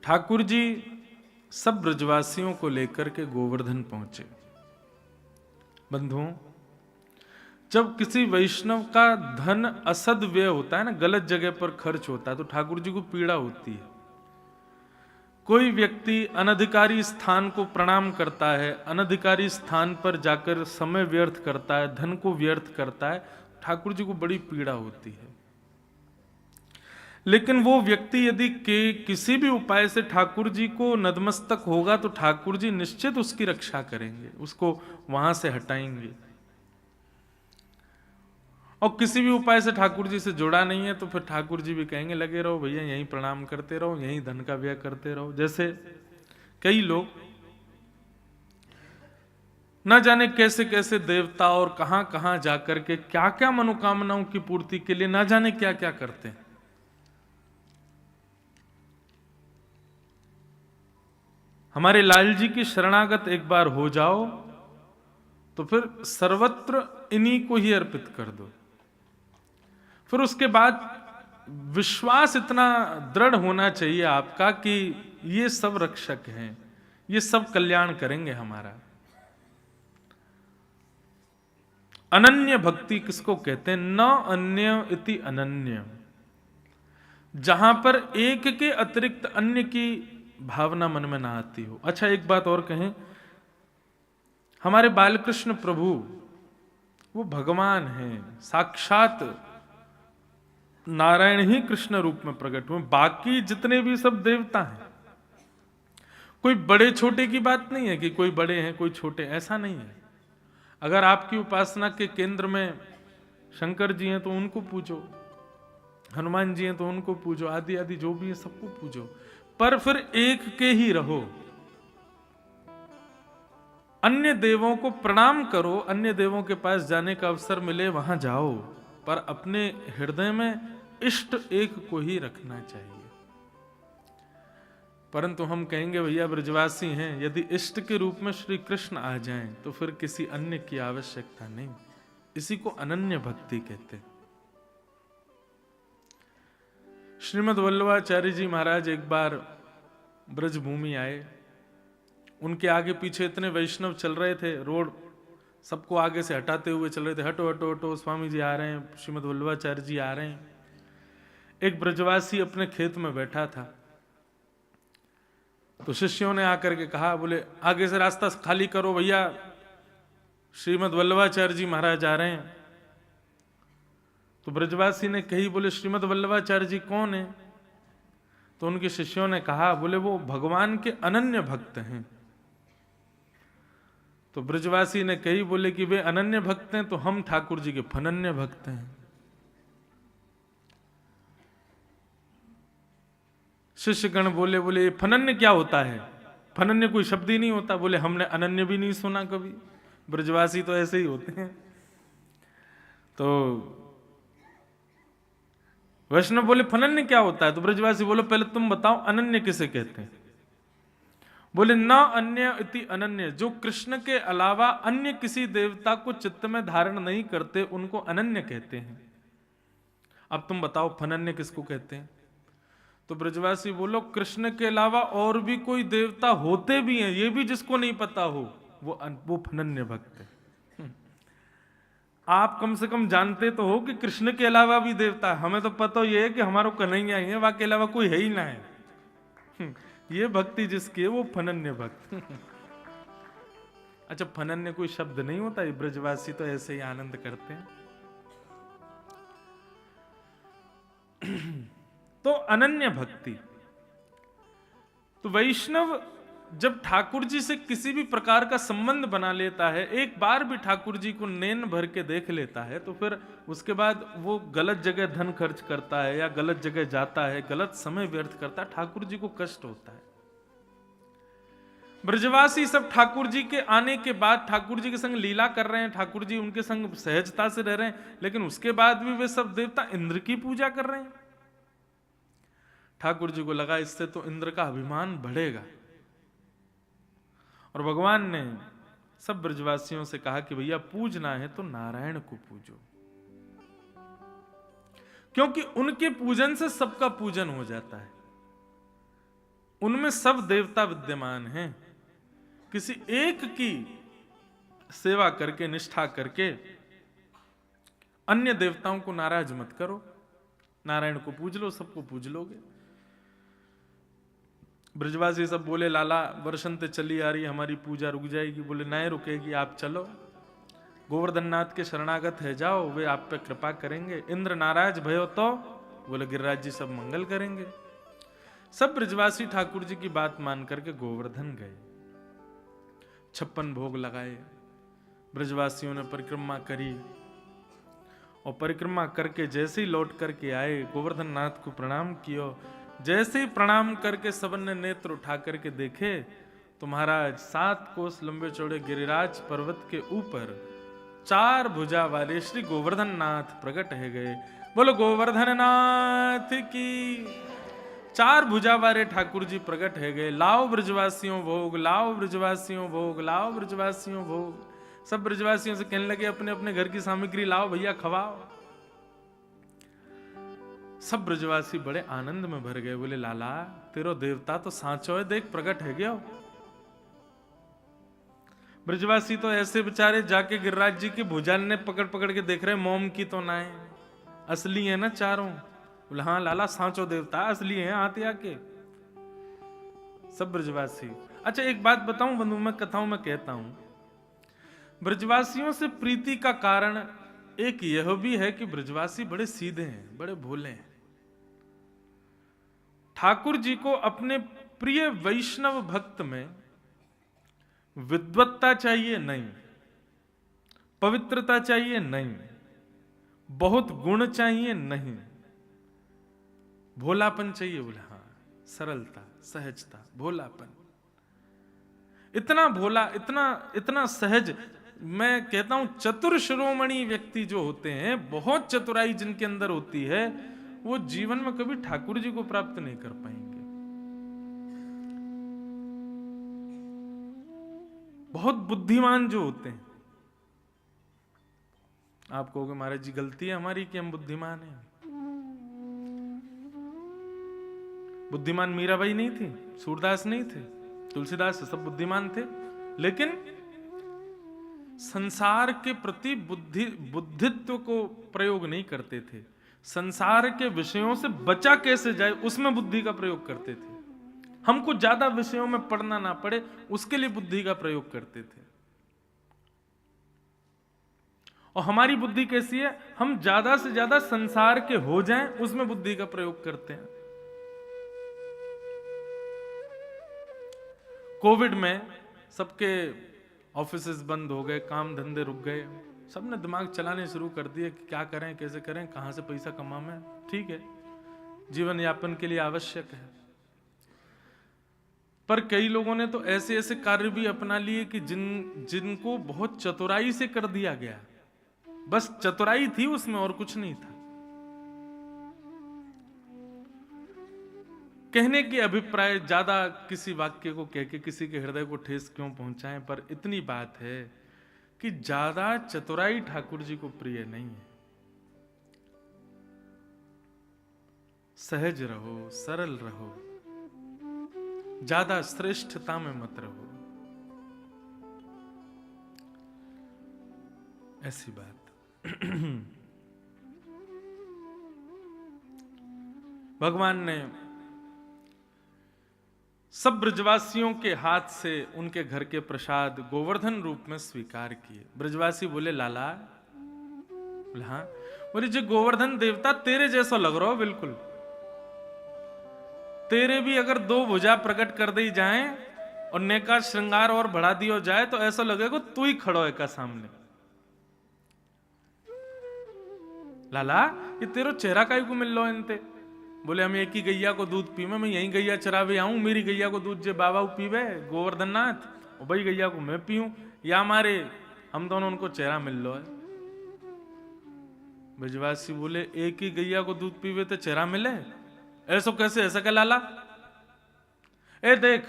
ठाकुर जी सब ब्रजवासियों को लेकर के गोवर्धन पहुंचे। बंधुओं, जब किसी वैष्णव का धन असद व्यय होता है ना, गलत जगह पर खर्च होता है, तो ठाकुर जी को पीड़ा होती है। कोई व्यक्ति अनधिकारी स्थान को प्रणाम करता है, अनधिकारी स्थान पर जाकर समय व्यर्थ करता है, धन को व्यर्थ करता है, ठाकुर जी को बड़ी पीड़ा होती है। लेकिन वो व्यक्ति यदि किसी भी उपाय से ठाकुर जी को नतमस्तक होगा तो ठाकुर जी निश्चित उसकी रक्षा करेंगे, उसको वहां से हटाएंगे। और किसी भी उपाय से ठाकुर जी से जुड़ा नहीं है तो फिर ठाकुर जी भी कहेंगे लगे रहो भैया, यहीं प्रणाम करते रहो, यहीं धन का व्यय करते रहो। जैसे कई लोग न जाने कैसे कैसे देवता और कहां कहां जाकर के क्या क्या मनोकामनाओं की पूर्ति के लिए न जाने क्या क्या करते हैं। हमारे लाल जी की शरणागत एक बार हो जाओ तो फिर सर्वत्र इन्हीं को ही अर्पित कर दो। फिर उसके बाद विश्वास इतना दृढ़ होना चाहिए आपका कि ये सब रक्षक हैं, ये सब कल्याण करेंगे हमारा। अनन्य भक्ति किसको कहते हैं? न अन्य इति अनन्य, जहां पर एक के अतिरिक्त अन्य की भावना मन में ना आती हो। अच्छा, एक बात और कहें, हमारे बालकृष्ण प्रभु वो भगवान हैं, साक्षात नारायण ही कृष्ण रूप में प्रकट हुए। बाकी जितने भी सब देवता हैं। कोई बड़े छोटे की बात नहीं है कि कोई बड़े हैं कोई छोटे, ऐसा नहीं है। अगर आपकी उपासना के केंद्र में शंकर जी हैं तो उनको पूजो, हनुमान जी हैं तो उनको पूजो, आदि आदि जो भी है सबको पूजो, पर फिर एक के ही रहो। अन्य देवों को प्रणाम करो, अन्य देवों के पास जाने का अवसर मिले वहां जाओ, पर अपने हृदय में इष्ट एक को ही रखना चाहिए। परंतु हम कहेंगे भैया ब्रजवासी हैं, यदि इष्ट के रूप में श्री कृष्ण आ जाएं तो फिर किसी अन्य की आवश्यकता नहीं। इसी को अनन्य भक्ति कहते हैं। श्रीमद् वल्लभाचार्य जी महाराज एक बार ब्रजभूमि आए। उनके आगे पीछे इतने वैष्णव चल रहे थे, रोड सबको आगे से हटाते हुए चल रहे थे, हटो हटो हटो, स्वामी जी आ रहे हैं, श्रीमद् वल्लभाचार्य जी आ रहे हैं। एक ब्रजवासी अपने खेत में बैठा था, तो शिष्यों ने आकर के कहा, बोले आगे से रास्ता खाली करो भैया, श्रीमद् वल्लभाचार्य जी महाराज आ रहे हैं। तो ब्रजवासी ने कही, बोले श्रीमद् वल्लभाचार्य जी कौन है? तो उनके शिष्यों ने कहा, बोले वो भगवान के अनन्य भक्त हैं। तो ब्रजवासी ने कही, बोले कि वे अनन्य भक्त हैं तो हम ठाकुर जी के फनन्य भक्त हैं। शिष्यगण बोले, बोले ये फनन्य क्या होता है? फनन्य कोई शब्द ही नहीं होता। बोले हमने अनन्य भी नहीं सुना कभी, ब्रजवासी तो ऐसे ही होते हैं। तो वैष्णव बोले फनन्य क्या होता है? तो ब्रजवासी बोले पहले तुम बताओ अनन्य किसे कहते हैं? बोले न अन्य इति अनन्य, जो कृष्ण के अलावा अन्य किसी देवता को चित्त में धारण नहीं करते उनको अनन्य कहते हैं। अब तुम बताओ फनन्य किसको कहते हैं? तो ब्रजवासी बोलो कृष्ण के अलावा और भी कोई देवता होते भी हैं, ये भी जिसको नहीं पता हो वो फनन्य भक्त है। आप कम से कम जानते तो हो कि कृष्ण के अलावा भी देवता है। हमें तो पता ये है कि हमारा कन्हैया ही है, बाकी अलावा कोई है ही ना है। ये भक्ति जिसकी है वो फनन्य भक्त। अच्छा, फनन्य कोई शब्द नहीं होता, ये ब्रजवासी तो ऐसे ही आनंद करते हैं। तो अनन्य भक्ति। तो वैष्णव जब ठाकुर जी से किसी भी प्रकार का संबंध बना लेता है, एक बार भी ठाकुर जी को नैन भर के देख लेता है, तो फिर उसके बाद वो गलत जगह धन खर्च करता है या गलत जगह जाता है, गलत समय व्यर्थ करता है, ठाकुर जी को कष्ट होता है। ब्रजवासी सब ठाकुर जी के आने के बाद ठाकुर जी के संग लीला कर रहे हैं, ठाकुर जी उनके संग सहजता से रह रहे हैं, लेकिन उसके बाद भी वे सब देवता इंद्र की पूजा कर रहे हैं। ठाकुर जी को लगा इससे तो इंद्र का अभिमान बढ़ेगा, और भगवान ने सब ब्रजवासियों से कहा कि भैया पूजना है तो नारायण को पूजो, क्योंकि उनके पूजन से सबका पूजन हो जाता है। उनमें सब देवता विद्यमान हैं। किसी एक की सेवा करके, निष्ठा करके अन्य देवताओं को नाराज मत करो। नारायण को पूज लो, सबको पूज लोगे। ब्रजवासी सब बोले लाला वर्षंते चली आ रही, हमारी पूजा रुक जाएगी। बोले नहीं रुकेगी, आप चलो, गोवर्धन नाथ के शरणागत है जाओ, वे आप पे कृपा करेंगे। इंद्र नाराज भयो तो बोले गिरिराज जी सब मंगल करेंगे। सब ब्रजवासी ठाकुर जी की बात मान करके गोवर्धन गए, 56 भोग लगाए। ब्रजवासियों ने परिक्रमा करी और परिक्रमा करके जैसे ही लौट करके आए, गोवर्धन नाथ को प्रणाम किया। जैसे ही प्रणाम करके सबन ने नेत्र उठा करके देखे तो महाराज 7 कोस लंबे चौड़े गिरिराज पर्वत के ऊपर 4 भुजा वाले श्री गोवर्धन नाथ प्रकट है गए। बोलो गोवर्धन नाथ की। 4 भुजा वाले ठाकुर जी प्रकट है गए। लाओ ब्रजवासियों भोग, लाओ ब्रजवासियों भोग, लाओ ब्रजवासियों भोग। सब ब्रजवासियों से कहने लगे अपने अपने घर की सामग्री लाओ भैया, खवाओ। सब ब्रजवासी बड़े आनंद में भर गए। बोले लाला तेरो देवता तो सांचो है, देख प्रकट है गया। ब्रजवासी तो ऐसे बेचारे जाके गिरिराज जी की भुजा ने पकड़ पकड़ के देख रहे, मोम की तो ना है, असली है ना चारों। बोले हाँ लाला सांचो देवता असली है, आते आके। सब ब्रजवासी। अच्छा एक बात बताऊं बंधु, मैं कथाओं में कहता हूं, ब्रजवासियों से प्रीति का कारण एक यह भी है कि ब्रजवासी बड़े सीधे हैं, बड़े भोले हैं। ठाकुर जी को अपने प्रिय वैष्णव भक्त में विद्वत्ता चाहिए नहीं, पवित्रता चाहिए नहीं, बहुत गुण चाहिए नहीं, भोलापन चाहिए। बोले हाँ, सरलता, सहजता, भोलापन। इतना भोला, इतना इतना सहज। मैं कहता हूं चतुर शिरोमणि व्यक्ति जो होते हैं, बहुत चतुराई जिनके अंदर होती है, वो जीवन में कभी ठाकुर जी को प्राप्त नहीं कर पाएंगे। बहुत बुद्धिमान जो होते हैं, आप कहोगे महाराज जी गलती है हमारी कि हम बुद्धिमान हैं। बुद्धिमान मीराबाई नहीं थी, सूरदास नहीं थे, तुलसीदास, सब बुद्धिमान थे, लेकिन संसार के प्रति बुद्धित्व को प्रयोग नहीं करते थे। संसार के विषयों से बचा कैसे जाए उसमें बुद्धि का प्रयोग करते थे। हमको ज्यादा विषयों में पढ़ना ना पड़े उसके लिए बुद्धि का प्रयोग करते थे। और हमारी बुद्धि कैसी है, हम ज्यादा से ज्यादा संसार के हो जाएं उसमें बुद्धि का प्रयोग करते हैं। कोविड में सबके ऑफिसेस बंद हो गए, काम धंधे रुक गए, सबने दिमाग चलाने शुरू कर दिए कि क्या करें, कैसे करें, कहां से पैसा कमाएं। ठीक है, जीवन यापन के लिए आवश्यक है, पर कई लोगों ने तो ऐसे ऐसे कार्य भी अपना लिए कि जिनको बहुत चतुराई से कर दिया गया। बस चतुराई थी उसमें और कुछ नहीं था। कहने के अभिप्राय ज्यादा किसी वाक्य को कह के किसी के हृदय को ठेस क्यों पहुंचाएं, पर इतनी बात है कि ज्यादा चतुराई ठाकुर जी को प्रिय नहीं है। सहज रहो, सरल रहो, ज्यादा श्रेष्ठता में मत रहो, ऐसी बात। भगवान ने सब ब्रजवासियों के हाथ से उनके घर के प्रसाद गोवर्धन रूप में स्वीकार किए। ब्रजवासी बोले लाला, बोले हाँ, बोले जो गोवर्धन देवता तेरे जैसा लग रहा हो, बिल्कुल तेरे भी अगर 2 भुजा प्रकट कर दी जाएं और नेका श्रृंगार और बढ़ा दिया जाए तो ऐसा लगेगा तू ही खड़ो है का सामने। लाला ये तेरो चेहरा काहे को मिल लो इनते। बोले हम एक ही गैया को दूध पीवे, मैं यही गैया चरावे आऊं, मेरी गैया को दूध जे बाबा पीवे गोवर्धन नाथ, और भाई गैया को मैं पीऊं, या हमारे हम दोनों उनको चेहरा मिल लो है। ब्रजवासी बोले एक ही गैया को दूध पीवे तो चेहरा मिले, ऐसा कैसे, ऐसा क्या लाला। ए देख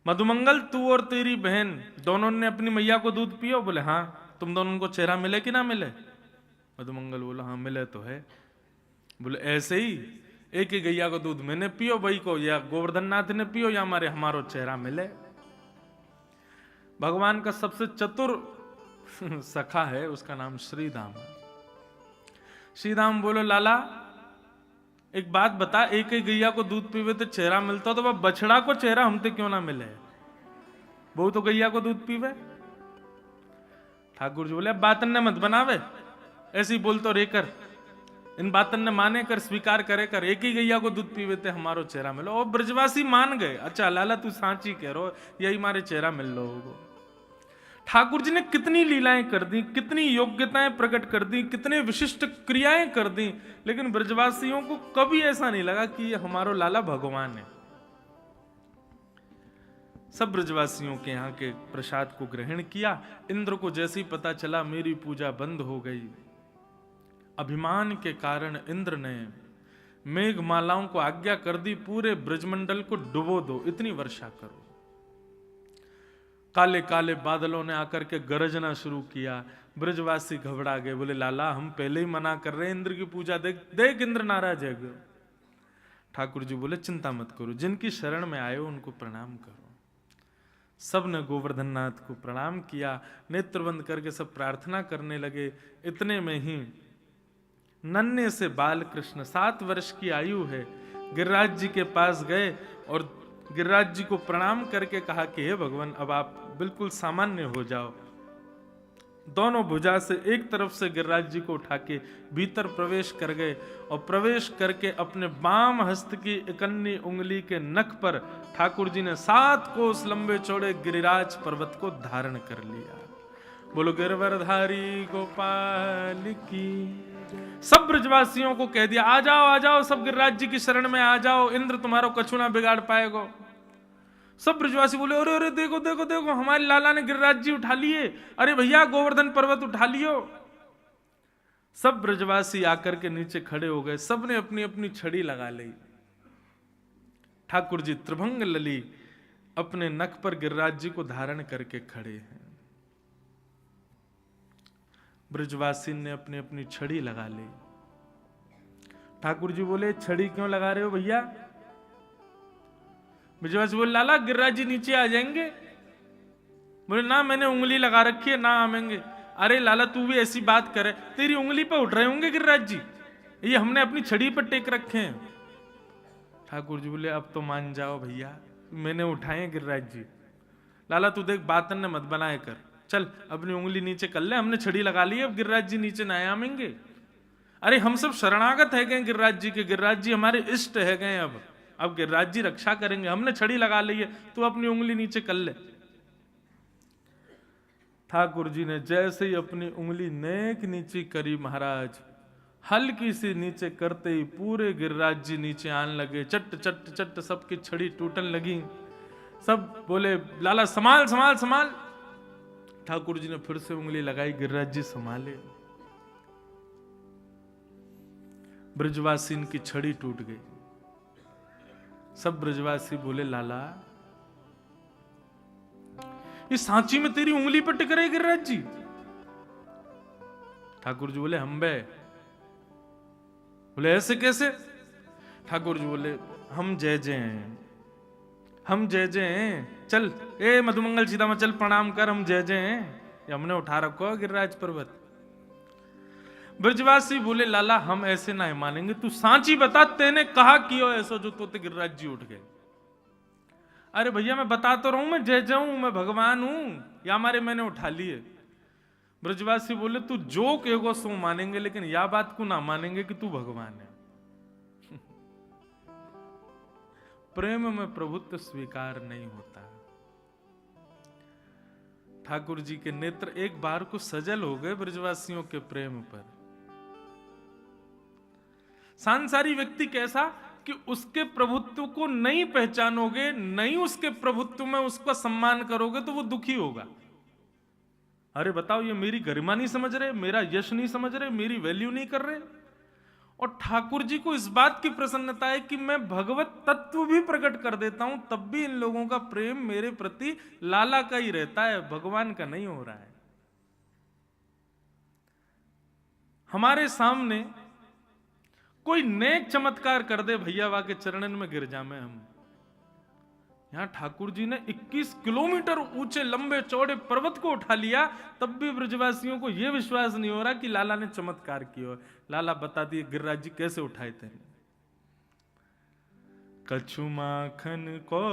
मधुमंगल, तू और तेरी बहन दोनों ने अपनी मैया को दूध पियो। बोले हाँ, तुम दोनों को चेहरा मिले कि ना मिले। मधुमंगल बोला हाँ मिले तो है। बोले ऐसे ही एक ही गैया को दूध मैंने पियो, वही को या गोवर्धन नाथ ने पियो, या हमारो चेहरा मिले। भगवान का सबसे चतुर सखा है, उसका नाम श्रीदाम है। श्रीदाम बोलो लाला एक बात बता, एक ही गैया को दूध पीवे तो चेहरा मिलता, तो वह बछड़ा को चेहरा हमते क्यों ना मिले? वो तो गैया को दूध पीवे। ठाकुर जी बोले बातन ने मत बनावे, ऐसे ही बोल तो रे कर, इन बातन ने माने कर, स्वीकार करे कर, एक ही गैया को दूध पीवे थे हमारो चेहरा मिलो। और ब्रजवासी मान गए, अच्छा लाला तू सांची कह रो, यही मारे चेहरा मिल लो होगो। ठाकुर जी ने कितनी लीलाएं कर दी, कितनी योग्यताएं प्रकट कर दी, कितने विशिष्ट क्रियाएं कर दी, लेकिन ब्रजवासियों को कभी ऐसा नहीं लगा कि ये हमारो लाला भगवान है। सब ब्रजवासियों के यहाँ के प्रसाद को ग्रहण किया। इंद्र को जैसे ही पता चला मेरी पूजा बंद हो गई, अभिमान के कारण इंद्र ने मेघमालाओं को आज्ञा कर दी, पूरे ब्रजमंडल को डुबो दो, इतनी वर्षा करो। काले काले बादलों ने आकर के गरजना शुरू किया। ब्रजवासी घबरा गए, बोले लाला हम पहले ही मना कर रहे हैं, इंद्र की पूजा देख देख इंद्र नाराज है। ठाकुर जी बोले चिंता मत करो, जिनकी शरण में आए हो उनको प्रणाम करो। सब ने गोवर्धन नाथ को प्रणाम किया, नेत्र बंद करके सब प्रार्थना करने लगे। इतने में ही नन्हे से बाल कृष्ण 7 वर्ष की आयु है, गिरिराज जी के पास गए और गिरिराज जी को प्रणाम करके कहा कि हे भगवान अब आप बिल्कुल सामान्य हो जाओ। दोनों भुजा से एक तरफ से गिरिराज जी को उठा के भीतर प्रवेश कर गए और प्रवेश करके अपने बाम हस्त की इकन्नी उंगली के नख पर ठाकुर जी ने 7 कोस लंबे चौड़े गिरिराज पर्वत को धारण कर लिया। बोलो गिरवरधारी गोपाल की। सब ब्रजवासियों को कह दिया आ जाओ आ जाओ, सब गिरिराज जी की शरण में आ जाओ, इंद्र तुम्हारा कछु ना बिगाड़ पाएगा। सब ब्रजवासी बोले अरे अरे देखो देखो देखो हमारे लाला ने गिरिराज जी उठा लिए, अरे भैया गोवर्धन पर्वत उठा लियो। सब ब्रजवासी आकर के नीचे खड़े हो गए, सब ने अपनी अपनी छड़ी लगा ली। ठाकुर जी त्रिभंग लली अपने नख पर गिरिराज जी को धारण करके खड़े हैं। ब्रजवासी ने अपनी अपनी छड़ी लगा ली। ठाकुर जी बोले छड़ी क्यों लगा रहे हो भैया? ब्रजवासी बोले लाला गिरिराज जी नीचे आ जाएंगे। बोले ना मैंने उंगली लगा रखी है, ना आवेंगे। अरे लाला तू भी ऐसी बात करे, तेरी उंगली पर उठ रहे होंगे गिरिराज जी, ये हमने अपनी छड़ी पर टेक रखे हैं। ठाकुर जी बोले अब तो मान जाओ भैया, मैंने उठाए गिरिराज जी। लाला तू देख बातन ने मत बनाए कर, चल अपनी उंगली नीचे कर ले, हमने छड़ी लगा ली, अब गिरिराज जी नीचे ना आवेंगे। अरे हम सब शरणागत है गए गिरिराज जी के, गिरिराज जी हमारे इष्ट है गए, अब गिरिराज जी रक्षा करेंगे, हमने छड़ी लगा ली है, तू अपनी उंगली नीचे कर ले। ठाकुर जी ने जैसे ही अपनी उंगली नेक नीचे करी महाराज, हल्की सी नीचे करते ही पूरे गिरिराज जी नीचे आने लगे, चट चट चट सबकी छड़ी टूटने लगी। सब बोले लाला संभाल संभाल संभाल। ठाकुर जी ने फिर से उंगली लगाई, गिरिराज जी संभाले। ब्रजवासी की छड़ी टूट गई। सब ब्रजवासी बोले लाला ये सांची में तेरी उंगली पर टिक रहे गिरिराज जी। ठाकुर जी बोले हम बे। बोले ऐसे कैसे? ठाकुर जी बोले हम जय जय हैं, हम जय जय हैं, चल ए मधुमंगल सीता में चल प्रणाम कर, हम जय जय हैं, ये हमने उठा रखो गिरिराज पर्वत। ब्रजवासी बोले लाला हम ऐसे ना मानेंगे, तू सांची बता तेने कहा कियो ऐसा जो तोते गिरिराज जी उठ गए। अरे भैया मैं बता तो रहा हूं, मैं जय जाऊं, मैं भगवान हूं, या हमारे मैंने उठा लिए। ब्रजवासी बोले तू जो कहेगो सो मानेंगे, लेकिन या बात को ना मानेंगे कि तू भगवान है। प्रेम में प्रभुत्व स्वीकार नहीं होता। ठाकुर जी के नेत्र एक बार को सजल हो गए ब्रजवासियों के प्रेम पर। सांसारी व्यक्ति कैसा कि उसके प्रभुत्व को नहीं पहचानोगे, नहीं उसके प्रभुत्व में उसका सम्मान करोगे तो वो दुखी होगा। अरे बताओ ये मेरी गरिमा नहीं समझ रहे, मेरा यश नहीं समझ रहे, मेरी वैल्यू नहीं कर रहे। और ठाकुर जी को इस बात की प्रसन्नता है कि मैं भगवत तत्व भी प्रकट कर देता हूं, तब भी इन लोगों का प्रेम मेरे प्रति लाला का ही रहता है, भगवान का नहीं हो रहा है। हमारे सामने कोई नेक चमत्कार कर दे भैया वा के चरणन में गिर जामे हम। यहां ठाकुर जी ने 21 किलोमीटर ऊंचे लंबे चौड़े पर्वत को उठा लिया, तब भी ब्रजवासियों को यह विश्वास नहीं हो रहा कि लाला ने चमत्कार किया। लाला बता दिए गिरिराज जी कैसे उठाए थे। कछु माखन को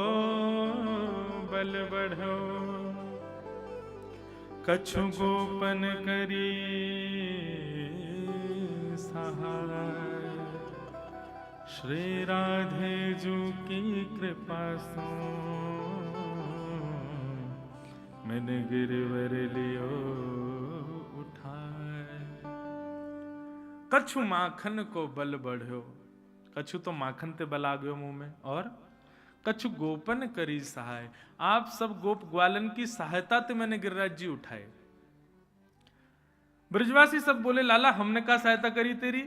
बल बढ़ो, कछु गोपन करी सहाय, श्री राधे जू की कृपा सो मैंने गिरवर लियो उठाए। कछु माखन को बल बढ़ो, कछु तो माखन ते बल आ गयो मुंह में, और कछु गोपन करी सहाय, आप सब गोप ग्वालन की सहायता ते मैंने गिरिराज जी उठाए। ब्रजवासी सब बोले लाला हमने क्या सहायता करी तेरी?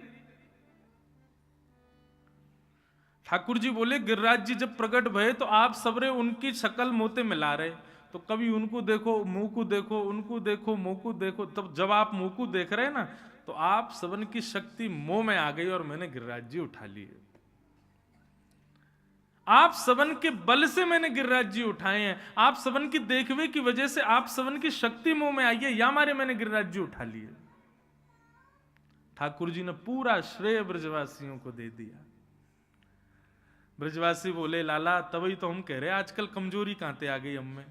ठाकुर जी बोले गिरिराज जी जब प्रकट भये तो आप सबरे उनकी शक्ल मोते मिला रहे, तो कभी उनको देखो मुंह को देखो, उनको देखो मुंह को देखो, तब जब आप मुंह को देख रहे हैं ना तो आप सबन की शक्ति मोह में आ गई और मैंने गिरिराज जी उठा लिए। आप सबन के बल से मैंने गिरिराज जी उठाए हैं, आप सबन की देखवे की वजह से आप सबन की शक्ति मोह में आई है, या मारे मैंने गिरिराज जी उठा लिए। ठाकुर जी ने पूरा श्रेय ब्रजवासियों को दे दिया। ब्रजवासी बोले लाला तभी तो हम कह रहे आजकल कमजोरी कहां आ गई हम में,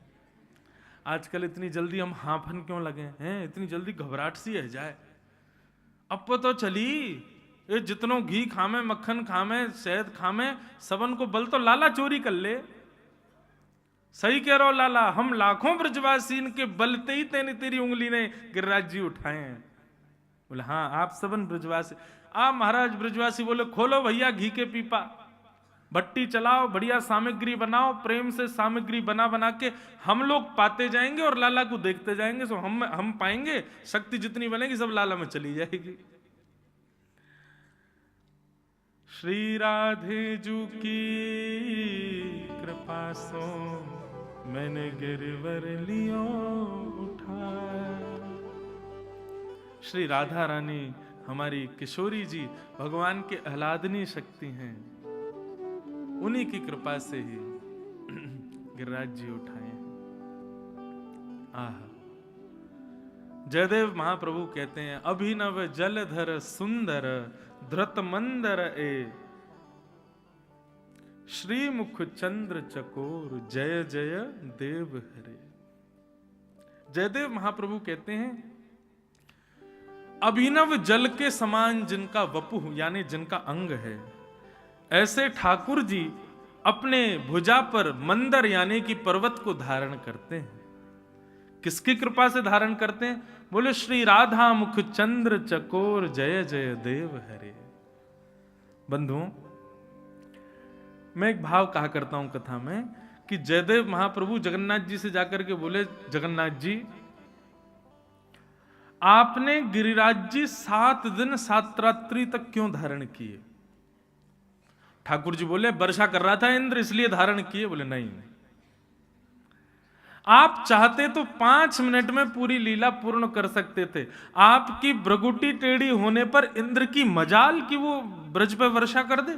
आजकल इतनी जल्दी हम हांफन क्यों लगे हैं, इतनी जल्दी घबराहट सी है जाए। अब तो चली ये जितनों घी खामे, मक्खन खामे, शहद खामे, सबन को बल तो लाला चोरी कर ले। सही कह रहा हो लाला, हम लाखों ब्रजवासी के बलते ही तेरी उंगली ने गिरिराज जी उठाए हैं। बोले हाँ आप सबन ब्रजवासी। आप महाराज ब्रजवासी बोले खोलो भैया घी के पीपा, भट्टी चलाओ, बढ़िया सामग्री बनाओ, प्रेम से सामग्री बना बना के हम लोग पाते जाएंगे और लाला को देखते जाएंगे। सो हम पाएंगे, शक्ति जितनी बनेगी सब लाला में चली जाएगी। श्री राधे जू की कृपा सो मैंने गिरवर लियो उठा। श्री राधा रानी हमारी किशोरी जी भगवान के आह्लादनीय शक्ति हैं, उन्हीं की कृपा से ही गिरिराज जी उठाए। आह, जयदेव महाप्रभु कहते हैं अभिनव जलधर सुंदर धृत मंदर ए, श्री मुख चंद्र चकोर जय जय देव हरे। जयदेव महाप्रभु कहते हैं अभिनव जल के समान जिनका वपुः यानी जिनका अंग है, ऐसे ठाकुर जी अपने भुजा पर मंदर यानी कि पर्वत को धारण करते हैं। किसकी कृपा से धारण करते हैं? बोले श्री राधा मुख चंद्र चकोर जय जय देव हरे। बंधुओं, मैं एक भाव कहा करता हूं कथा में कि जयदेव महाप्रभु जगन्नाथ जी से जाकर के बोले जगन्नाथ जी आपने गिरिराज जी 7 दिन 7 रात्रि तक क्यों धारण किए? ठाकुर जी बोले वर्षा कर रहा था इंद्र इसलिए धारण किए। बोले नहीं, आप चाहते तो 5 मिनट में पूरी लीला पूर्ण कर सकते थे। आपकी भ्रगुटी टेढ़ी होने पर इंद्र की मजाल कि वो ब्रज पे वर्षा कर दे।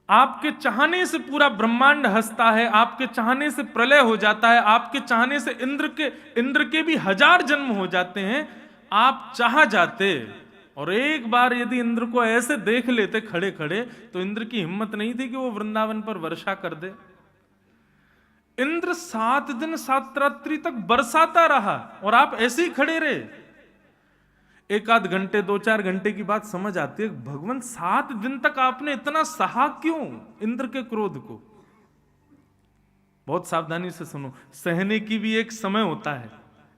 आपके चाहने से पूरा ब्रह्मांड हंसता है, आपके चाहने से प्रलय हो जाता है, आपके चाहने से इंद्र के भी 1000 जन्म हो जाते हैं। आप चाह जाते और एक बार यदि इंद्र को ऐसे देख लेते खड़े खड़े तो इंद्र की हिम्मत नहीं थी कि वो वृंदावन पर वर्षा कर दे। इंद्र 7 दिन 7 रात्रि तक बरसाता रहा और आप ऐसे ही खड़े रहे। एक आध घंटे 2-4 घंटे की बात समझ आती है, भगवान 7 दिन तक आपने इतना सहा क्यों इंद्र के क्रोध को? बहुत सावधानी से सुनो, सहने की भी एक समय होता है,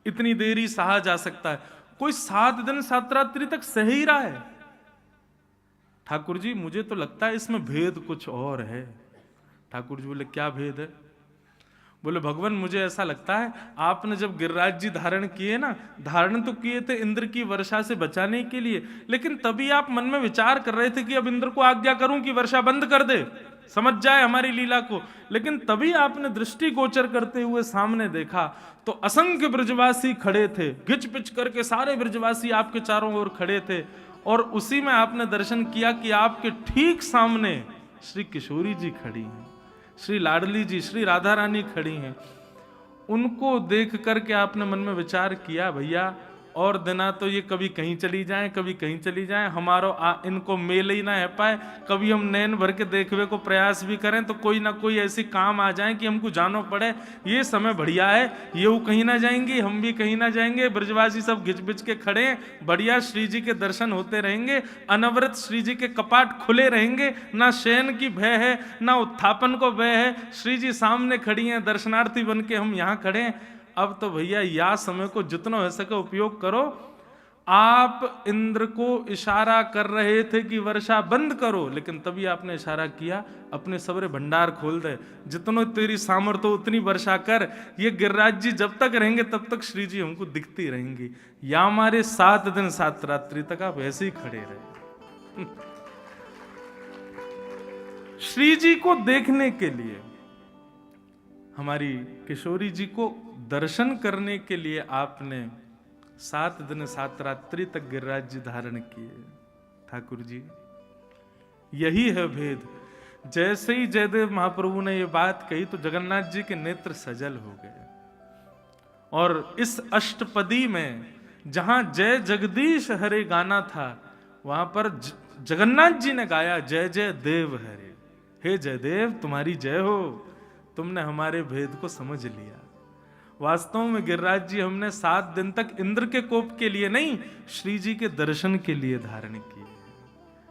इतनी देर ही सहा जा सकता है। कोई 7 दिन 7 रात्रि तक सह ही रहा है। ठाकुर जी मुझे तो लगता है इसमें भेद कुछ और है। ठाकुर जी बोले क्या भेद है? बोले भगवान मुझे ऐसा लगता है आपने जब गिरिराज जी धारण किए ना, धारण तो किए थे इंद्र की वर्षा से बचाने के लिए, लेकिन तभी आप मन में विचार कर रहे थे कि अब इंद्र को आज्ञा करूं कि वर्षा बंद कर दे, समझ जाए हमारी लीला को। लेकिन तभी आपने दृष्टि गोचर करते हुए सामने देखा तो असंख्य ब्रजवासी खड़े थे, घिच पिच करके सारे ब्रजवासी आपके चारों ओर खड़े थे और उसी में आपने दर्शन किया कि आपके ठीक सामने श्री किशोरी जी खड़ी हैं, श्री लाडली जी, श्री राधा रानी खड़ी हैं। उनको देख करके आपने मन में विचार किया, भैया और दिना तो ये कभी कहीं चली जाएं, कभी कहीं चली जाएं, हमारो इनको मेल ही ना है पाए। कभी हम नैन भर के देखने को प्रयास भी करें तो कोई ना कोई ऐसी काम आ जाए कि हमको जानो पड़े। ये समय बढ़िया है, ये वो कहीं ना जाएंगी, हम भी कहीं ना जाएंगे, ब्रजवासी सब घिच बिच के खड़े हैं, बढ़िया श्री जी के दर्शन होते रहेंगे, अनवरत श्री जी के कपाट खुले रहेंगे, ना शयन की भय है, ना उत्थापन को भय है। श्री जी सामने खड़ी हैं, दर्शनार्थी बन के हम यहाँ खड़े हैं। अब तो भैया या समय को जितना हो सके उपयोग करो। आप इंद्र को इशारा कर रहे थे कि वर्षा बंद करो, लेकिन तभी आपने इशारा किया, अपने सबरे भंडार खोल दे, जितनो तेरी सामर्थ्य उतनी वर्षा कर। ये गिरिराज जी जब तक रहेंगे तब तक श्री जी हमको दिखती रहेंगी। या हमारे 7 दिन 7 रात्रि तक आप ऐसे ही खड़े रहे। श्री जी को देखने के लिए, हमारी किशोरी जी को दर्शन करने के लिए आपने 7 दिन 7 रात्रि तक गिरिराज जी धारण किए। ठाकुर जी, यही है भेद। जैसे ही जयदेव महाप्रभु ने ये बात कही तो जगन्नाथ जी के नेत्र सजल हो गए। और इस अष्टपदी में जहां जय जगदीश हरे गाना था, वहां पर जगन्नाथ जी ने गाया जय जय देव हरे। हे जयदेव, तुम्हारी जय हो, तुमने हमारे भेद को समझ लिया। वास्तव में गिरिराज जी हमने 7 दिन तक इंद्र के कोप के लिए नहीं, श्री जी के दर्शन के लिए धारण किए,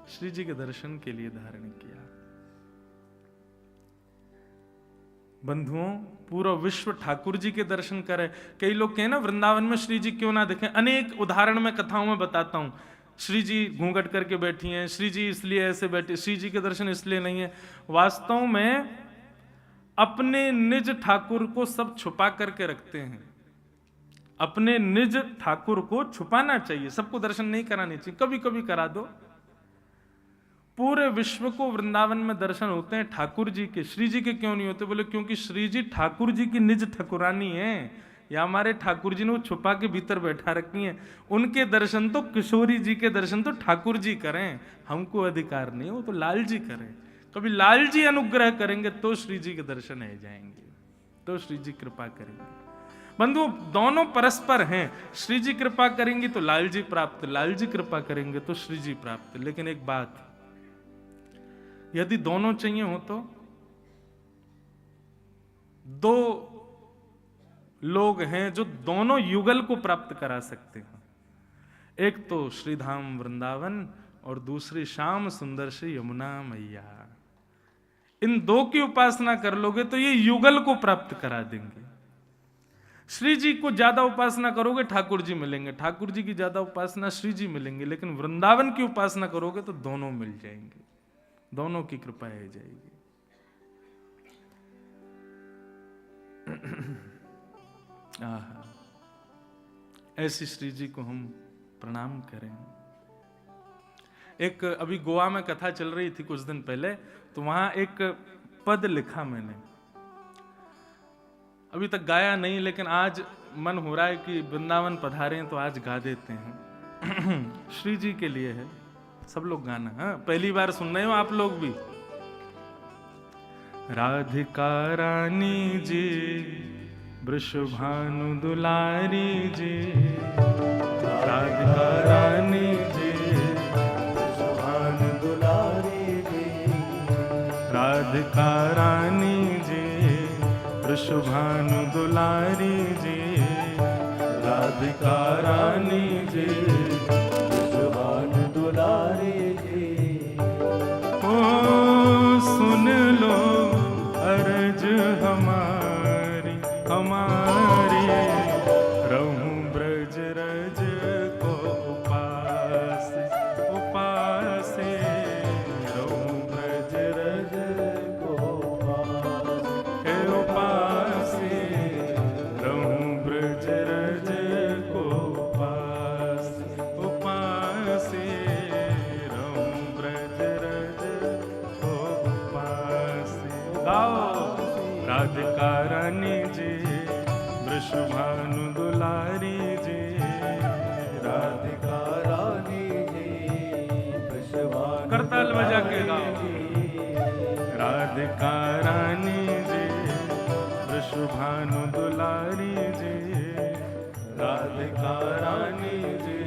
श्री जी के दर्शन के लिए धारण किया। बंधुओं, पूरा विश्व ठाकुर जी के दर्शन करे। कई लोग कहें ना वृंदावन में श्री जी क्यों ना दिखें। अनेक उदाहरण में कथाओं में बताता हूं। श्री जी घूंघट करके बैठी हैं, श्री जी इसलिए ऐसे बैठे, श्री जी के दर्शन इसलिए नहीं है। वास्तव में अपने निज ठाकुर को सब छुपा करके रखते हैं। अपने निज ठाकुर को छुपाना चाहिए, सबको दर्शन नहीं कराने चाहिए, कभी कभी करा दो। पूरे विश्व को वृंदावन में दर्शन होते हैं ठाकुर जी के, श्री जी के क्यों नहीं होते? बोले क्योंकि श्री जी ठाकुर जी की निज ठाकुरानी है, या हमारे ठाकुर जी ने वो छुपा के भीतर बैठा रखी हैं। उनके दर्शन तो किशोरी जी के दर्शन तो ठाकुर जी करें, हमको अधिकार नहीं, वो तो लाल जी करें। कभी लाल जी अनुग्रह करेंगे तो श्री जी के दर्शन आ जाएंगे, तो श्री जी कृपा करेंगे। बंधु, दोनों परस्पर हैं। श्री जी कृपा करेंगी तो लाल जी प्राप्त, लाल जी कृपा करेंगे तो श्री जी प्राप्त। लेकिन एक बात, यदि दोनों चाहिए हो तो 2 लोग हैं जो दोनों युगल को प्राप्त करा सकते हैं। एक तो श्रीधाम वृंदावन और दूसरी श्याम सुंदर श्री यमुना मैया। इन 2 की उपासना कर लोगे तो ये युगल को प्राप्त करा देंगे। श्री जी को ज्यादा उपासना करोगे ठाकुर जी मिलेंगे, ठाकुर जी की ज्यादा उपासना श्री जी मिलेंगे, लेकिन वृंदावन की उपासना करोगे तो दोनों मिल जाएंगे, दोनों की कृपा हो जाएगी। ऐसी श्री जी को हम प्रणाम करें। एक अभी गोवा में कथा चल रही थी कुछ दिन पहले, तो वहां एक पद लिखा मैंने, अभी तक गाया नहीं, लेकिन आज मन हो रहा है कि वृंदावन पधारे तो आज गा देते हैं। श्री जी के लिए है, सब लोग गाना। हाँ, पहली बार सुन रहे हो आप लोग भी। राधिका रानी जी, वृषभानु दुलारी जी, राधिका रानी जी, वृषभानु दुलारी जी, राधिका रानी जी, वृषभानु दुलारी जी, राधिका रानी जी, वृषभानु दुलारी जी। ओ सुन लो अर्ज हमारी, हमारी रहूं ब्रज रज को उपास, उपास रहूं ब्रज रज को उपास, हे उपास रहूं ब्रज रज को उपास, उपास रहूं ब्रज रज को उपास। गाओ राधिका रानी जी, वृषभानु दुलारी जी, राधिका रानी जी, करताल बजा के गाओ। राधिका रानी जी वृषभानु दुलारी जी, राधिका रानी जी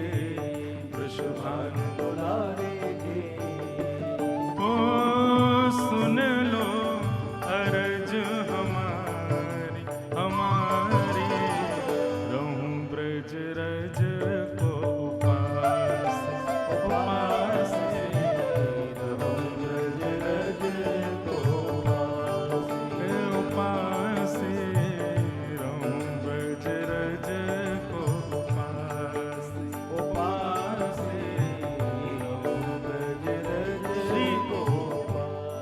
वृषभानु दुलारी जी। ओ सुन लो अरज हमारी हमारी, रहूं ब्रज रज को उपास उपास, रहूं ब्रज रज को उपास, रहूं ब्रज रज को उपास उपास, रहूं ब्रज रज को।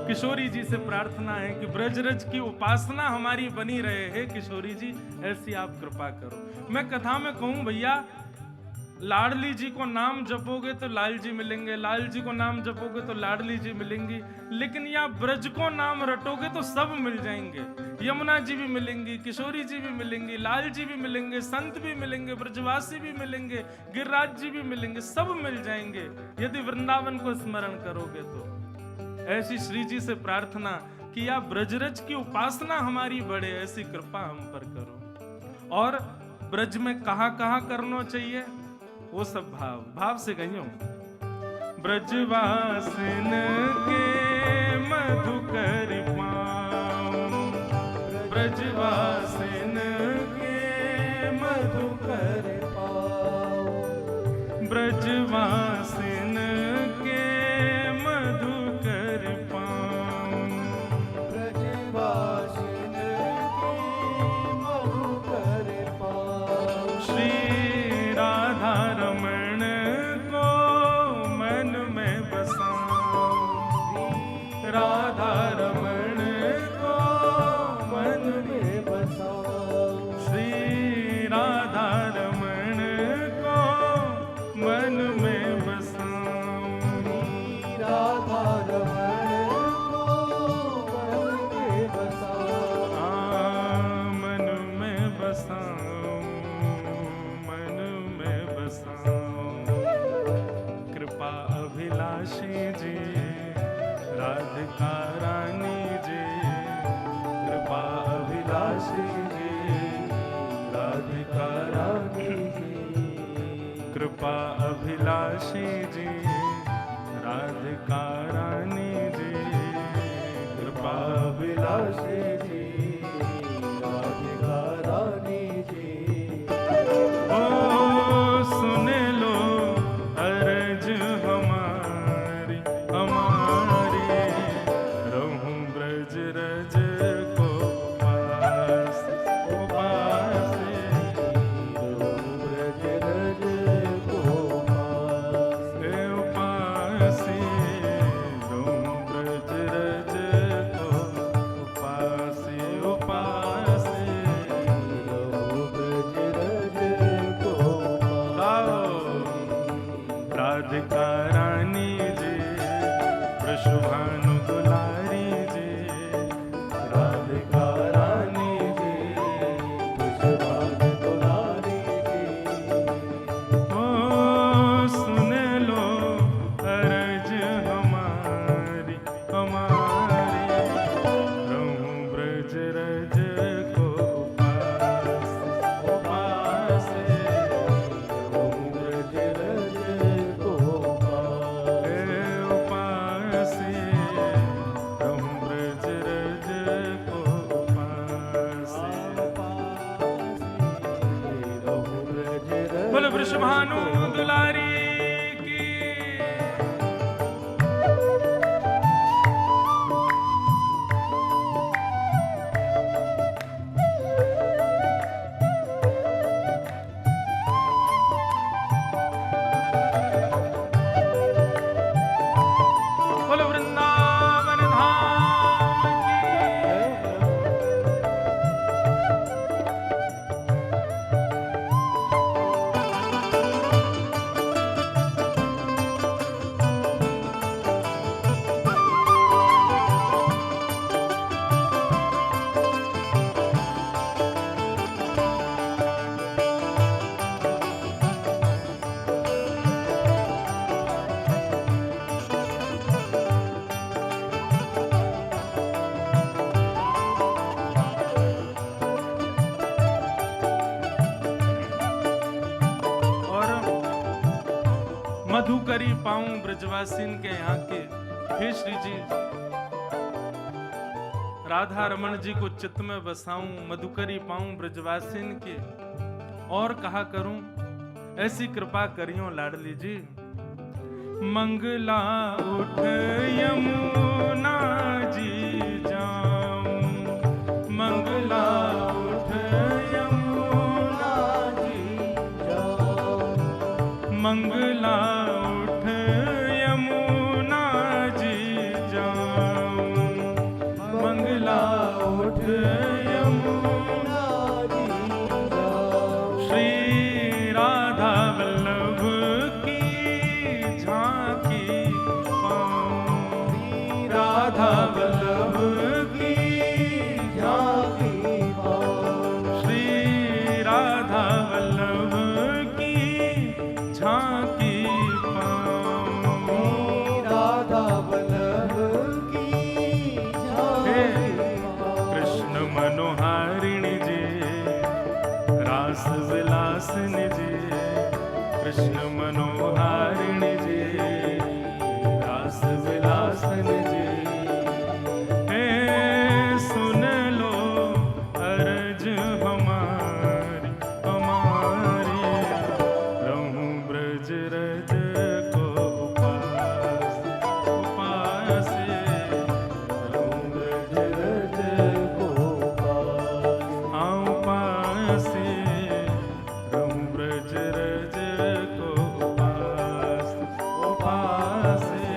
किशोरी जी से प्रार्थना है कि ब्रजरज की उपासना हमारी बनी रहे। है किशोरी जी, ऐसी आप कृपा करो। मैं कथा में कहूं भैया, लाडली जी को नाम जपोगे तो लाल जी मिलेंगे, लाल जी को नाम जपोगे तो लाडली जी मिलेंगी, लेकिन या ब्रज को नाम रटोगे तो सब मिल जाएंगे। यमुना जी भी मिलेंगी, किशोरी जी भी मिलेंगी, लाल जी भी मिलेंगे, संत भी मिलेंगे, ब्रजवासी भी मिलेंगे, गिरिराज जी भी मिलेंगे, सब मिल जाएंगे यदि वृंदावन को स्मरण करोगे तो। ऐसी श्री जी से प्रार्थना कि या ब्रजरज की उपासना हमारी बढ़े, ऐसी कृपा हम पर करो। और ब्रज में कहाँ कहाँ करना चाहिए वो सब भाव से कहियो। ब्रजवासिन के मधुकर पाऊं, ब्रजवासिन के मधुकर पाऊं, ब्रजवासिन के मधुकर पाऊं, ब्रजवासिन के मधुकर पाऊं। श्री राधा रमण को मन में बसाऊं, राधा रमण को मन में बसाऊं, श्री राधा रमण को मन में बसाऊं, राधा रमण को मन में बसाऊं, मन में बसाऊं, मन में बसाऊं। कृपा अभिलाषी जी राधिका रानी जी, कृपा अभिलाषी जी राधिका रानी जी, कृपा अभिलाषी जी राधिका रानी जी, कृपा अभिलाषी जी राधिका रानी जी। ओ सुन लो अरज हमारी हमारी, रहूं ब्रज रज को उपास उपास, रहूं ब्रज रज को उपास उपास, रहूं ब्रज रज को उपास उपास, रहूं ब्रज रज को उपास। राधिका रानी जी वृषभानु दुलारी जी, राधिका रानी जी वृषभानु दुलारी जी। ओ सुन लो अरज हमारी हमारी, रहूं ब्रज रज को उपास उपास, रहूं ब्रज रज को उपास उपास, मधुकरी पाऊं ब्रजवासीन के यहाँ के। हे श्री जी, राधा रमन जी को चित्त में बसाऊं, मधुकरी पाऊं ब्रजवासीन के, और कहा करूं, ऐसी कृपा करियो लाडली जी। मंगला उठ यमुना जी जाऊं, मंगला उठ यमुना जी जाऊं, मंगला उठ यमुना जी जाऊं, मंगला उठ यमुना जी जाऊं। श्री राधा वल्लभ की झांकी पाऊं, राधा वल्लभ की झांकी पाऊं, श्री राधा वल्लभ की झांकी पाऊं, राधा वल्लभ की झांकी पाऊं। कृष्ण मनोहारिणी जी, रास विलासिनी जी, कृष्ण मनोहारिणी जी, रास विलासिनी जी। हे सुन लो अर्ज हमारी, हमारी, रहूं ब्रज रज को उपास, उपासे, रहूं ब्रज रज को उपास, हाँ उपासे, रहूं ब्रज रज को उपास, उपासे,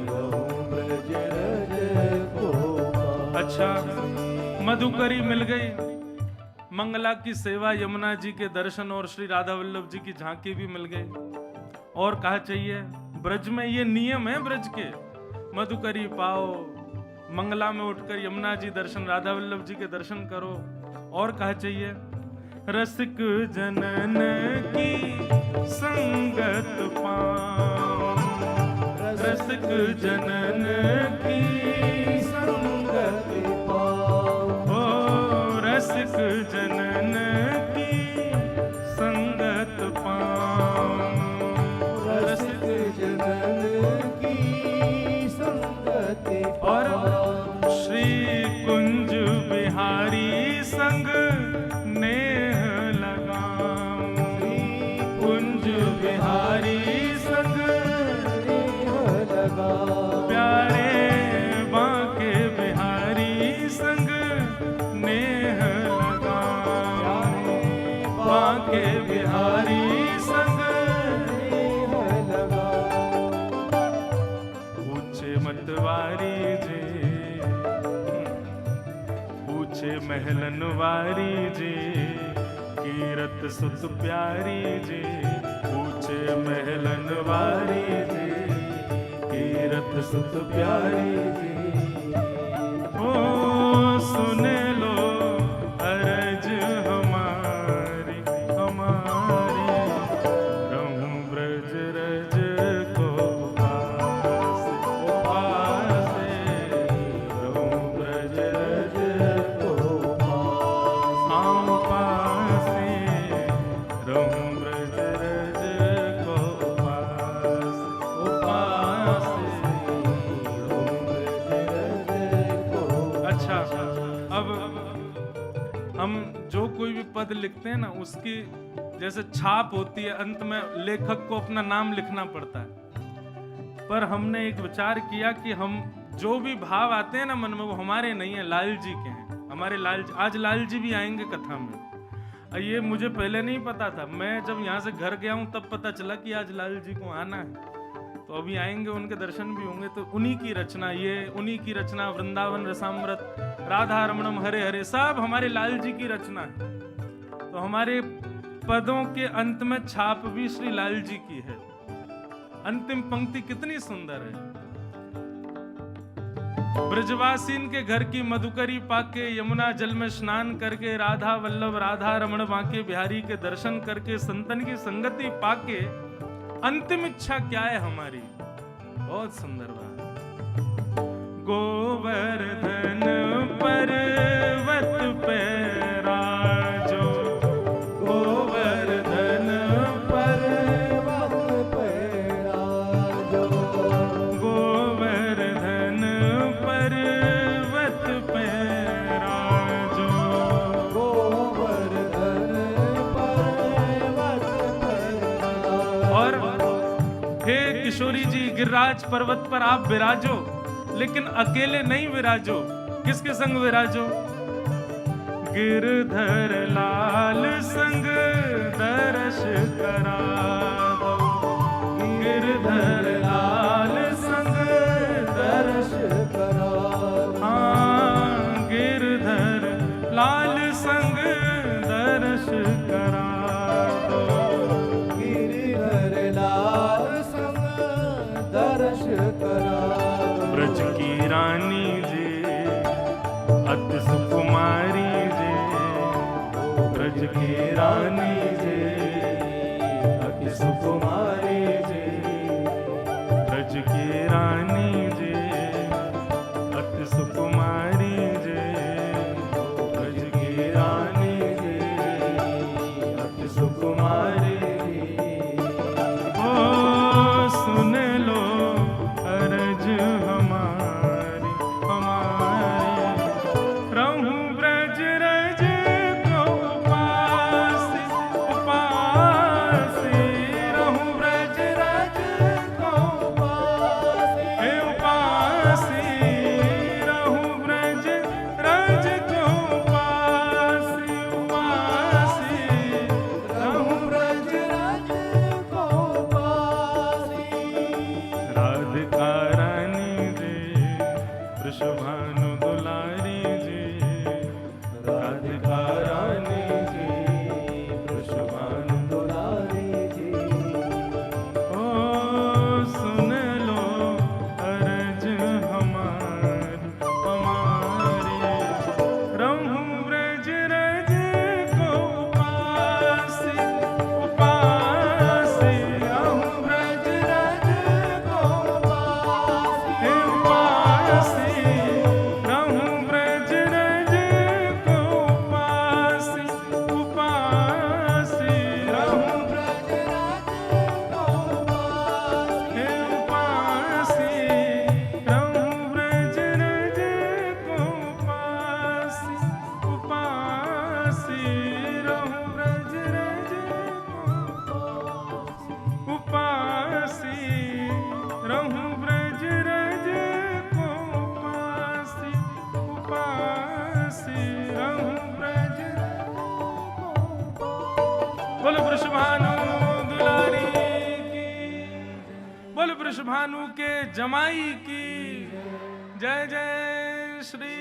रहूं ब्रज रज को उपास। अच्छा, मधुकरी मिल गई, मंगला की सेवा, यमुना जी के दर्शन और श्री राधा वल्लभ जी की झांकी भी मिल गई। और कहा चाहिए, ब्रज में ये नियम है ब्रज के, मधुकरी पाओ, मंगला में उठकर यमुना जी दर्शन, राधा वल्लभ जी के दर्शन करो। और कहा चाहिए, रसिक जनन की संगत पाऊं, रसिक जनन की संगत पाऊं, ओ रसिक जनन की संगत पाऊं, रसिक जनन की संगत पाऊं। और श्री कुंज बिहारी संग नेह लगाऊं, कुंज बिहारी संग नेह लगाऊं, प्यारे बांके बिहारी संग नेह लगाऊं, बांके बिहारी संग नेह लगाऊं। ऊंचे मतवारी जी, ऊंचे महलन वारी जी, कीरत सुत प्यारी जी, ऊंचे महलन वारी जी, कीरत सुत प्यारी जी। ओ सुन लो अर्ज हमारी, हमारी, रहूं ब्रज रज को उपास, उपासे, रहूं ब्रज रज को उपास, हाँ उपासे, रहूं ब्रज रज को उपास, उपासे, रहूं ब्रज रज को। अच्छा, अब हम जो कोई भी पद लिखते हैं ना, उसकी जैसे छाप होती है, अंत में लेखक को अपना नाम लिखना पड़ता है। पर हमने एक विचार किया कि हम जो भी भाव आते हैं ना मन में, वो हमारे नहीं है, लाल जी के हैं। हमारे लाल जी, आज लाल जी भी आएंगे कथा में। ये मुझे पहले नहीं पता था, मैं जब यहाँ से घर गया हूँ तब पता चला कि आज लाल जी को आना है। तो अभी आएंगे, उनके दर्शन भी होंगे। तो उन्हीं की रचना, ये उन्हीं की रचना, वृंदावन रसामृत, राधा रमणम हरे हरे, सब हमारे लाल जी की रचना है। तो हमारे पदों के अंत में छाप भी श्री लाल जी की है। अंतिम पंक्ति कितनी सुंदर है। ब्रजवासीन के घर की मधुकरी पाके, यमुना जल में स्नान करके, राधा वल्लभ राधा रमण बांके बिहारी के दर्शन करके, संतन की संगति पाके, अंतिम इच्छा क्या है हमारी? बहुत सुंदर बात। गोवर्धन पर्वत पे राजो, गोवर्धन पर्वत पे राजो, गिरिराज पर्वत पर आप विराजो, लेकिन अकेले नहीं विराजो। किसके संग विराजो? गिरधर लाल संग दर्श करा दो, गिरधर लाल संग दर्श करा दो। हाँ, गिरधर लाल संग दर्श करा दो, गिरधर लाल संग दर्श करा दो। ब्रज की रानी जी अति सुकुमारी जी, ब्रज की रानी जी अति सुकुमारी जी, ब्रज की रानी जी अति सुकुमारी जी, ब्रज की रानी जी अति सुकुमारी जी। ओ सुन लो अरज हमारी हमारी, रहूं ब्रज रज को उपासी उपासी, रहूं ब्रज रज को उपासी, हे उपासी, रहूं ब्रज रज को उपासी उपासी, रहूं ब्रज रज को उपासी। राधिका रानी जी वृषभानु दुलारी जी, राधिका रानी जी वृषभानु दुलारी जी। ओ सुन लो अरज हमारी हमारी, रहूं ब्रज रज को उपासी उपासी, रहूं ब्रज रज को उपासी, हे उपासी, रहूं ब्रज रज को उपासी उपासी, रहूं ब्रज रज को उपासी। हे उपासी, रहूं ब्रज रज को उपासी उपासी, रहूं ब्रज रज को उपासी, रहूं ब्रज रज को उपासी उपासी, रहूं ब्रज बोलो वृषभानु दुलारी की, बोलो वृषभानु के जमाई की जय जय श्री